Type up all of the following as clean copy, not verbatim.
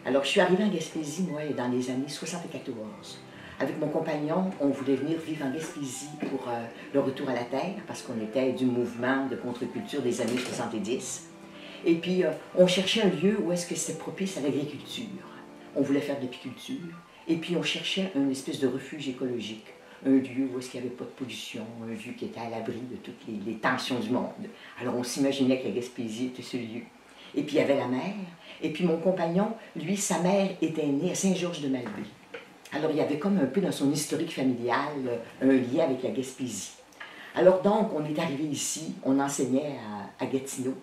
Alors, je suis arrivée en Gaspésie, moi, dans les années 74. Avec mon compagnon, on voulait venir vivre en Gaspésie pour le retour à la terre, parce qu'on était du mouvement de contre-culture des années 70. Et puis, on cherchait un lieu où est-ce que c'était propice à l'agriculture. On voulait faire de l'apiculture. Et puis, on cherchait une espèce de refuge écologique. Un lieu où est-ce qu'il n'y avait pas de pollution, un lieu qui était à l'abri de toutes les tensions du monde. Alors, on s'imaginait que la Gaspésie était ce lieu. Et puis, il y avait la mer. Et puis, mon compagnon, lui, sa mère était née à Saint-Georges-de-Malbaie. Alors, il y avait comme un peu dans son historique familial un lien avec la Gaspésie. Alors donc, on est arrivé ici, on enseignait à Gatineau.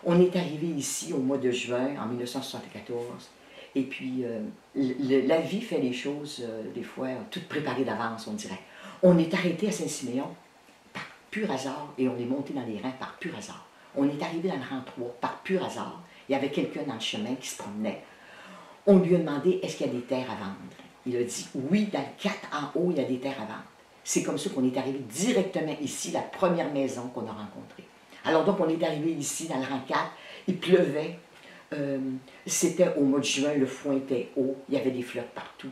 On est arrivé ici au mois de juin, en 1974. Et puis, la vie fait les choses, des fois, toutes préparées d'avance, on dirait. On est arrêté à Saint-Siméon par pur hasard et on est monté dans les rangs par pur hasard. On est arrivé dans le rang 3 par pur hasard. Il y avait quelqu'un dans le chemin qui se promenait. On lui a demandé, est-ce qu'il y a des terres à vendre? Il a dit, oui, dans le 4 en haut, il y a des terres à vendre. C'est comme ça qu'on est arrivé directement ici, la première maison qu'on a rencontrée. Alors donc, on est arrivé ici, dans le rang 4, il pleuvait, c'était au mois de juin, le foin était haut, il y avait des flottes partout.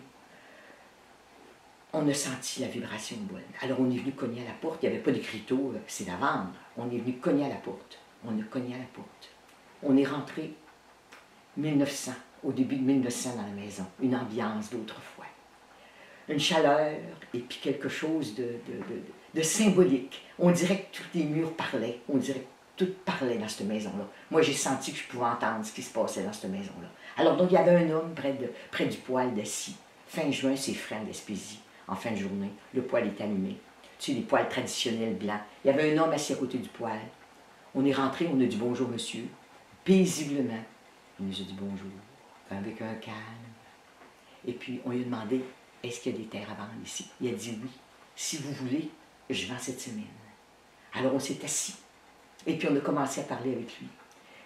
On a senti la vibration bonne. Alors on est venu cogner à la porte, il n'y avait pas d'écriteau, c'est à vendre. On est venu cogner à la porte, on a cogné à la porte. On est rentré 1900, au début de 1900 dans la maison, une ambiance d'autrefois. Une chaleur et puis quelque chose de symbolique. On dirait que tous les murs parlaient, on dirait que tout parlait dans cette maison-là. Moi, j'ai senti que je pouvais entendre ce qui se passait dans cette maison-là. Alors donc, il y avait un homme près du poêle d'assis. Fin juin, c'est frais en Gaspésie, en fin de journée. Le poêle est allumé. Tu sais, les poêles traditionnels blancs. Il y avait un homme assis à côté du poêle. On est rentré, on a dit bonjour monsieur, paisiblement. Il nous a dit bonjour, avec un calme. Et puis, on lui a demandé, est-ce qu'il y a des terres à vendre ici? Il a dit oui. Si vous voulez, je vends cette semaine. Alors, on s'est assis. Et puis, on a commencé à parler avec lui.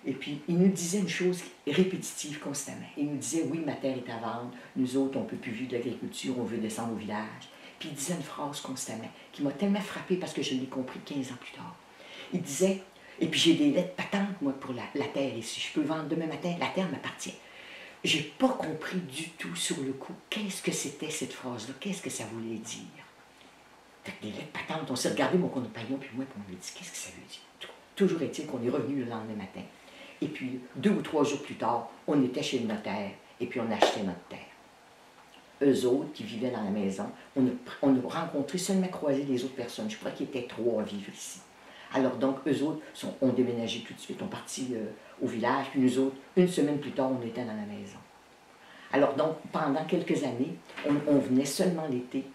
Et puis, il nous disait une chose répétitive constamment. Il nous disait, oui, ma terre est à vendre. Nous autres, on ne peut plus vivre de l'agriculture, on veut descendre au village. Puis, il disait une phrase constamment qui m'a tellement frappée parce que je l'ai compris 15 ans plus tard. Il disait, et puis j'ai des lettres patentes, moi, pour la terre ici. Je peux vendre demain matin, la terre m'appartient. J'ai pas compris du tout sur le coup qu'est-ce que c'était cette phrase-là, qu'est-ce que ça voulait dire. Fait que des lettres patentes, on s'est regardé, mon compagnon puis moi, puis on lui a dit, qu'est-ce que ça veut dire? Toujours est-il qu'on est revenu le lendemain matin. Et puis, 2 ou 3 jours plus tard, on était chez le notaire, et puis on achetait notre terre. Eux autres qui vivaient dans la maison, on a rencontré, seulement croisé les autres personnes. Je crois qu'ils étaient 3 à vivre ici. Alors donc, eux autres ont déménagé tout de suite, ont parti au village, puis nous autres, une semaine plus tard, on était dans la maison. Alors donc, pendant quelques années, on venait seulement l'été,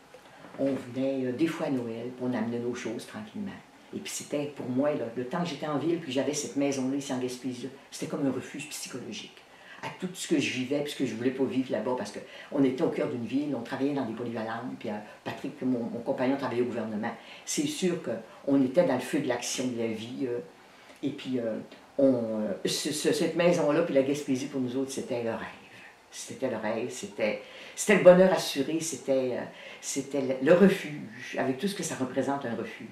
on venait des fois à Noël, puis on amenait nos choses tranquillement. Et puis c'était pour moi, là, le temps que j'étais en ville, puis j'avais cette maison-là ici en Gaspésie, c'était comme un refuge psychologique à tout ce que je vivais, puis ce que je ne voulais pas vivre là-bas, parce qu'on était au cœur d'une ville, on travaillait dans des polyvalentes, puis Patrick, mon compagnon, travaillait au gouvernement. C'est sûr qu'on était dans le feu de l'action de la vie, et puis cette maison-là, puis la Gaspésie, pour nous autres, c'était le rêve. C'était le rêve, c'était le bonheur assuré, c'était le refuge, avec tout ce que ça représente, un refuge.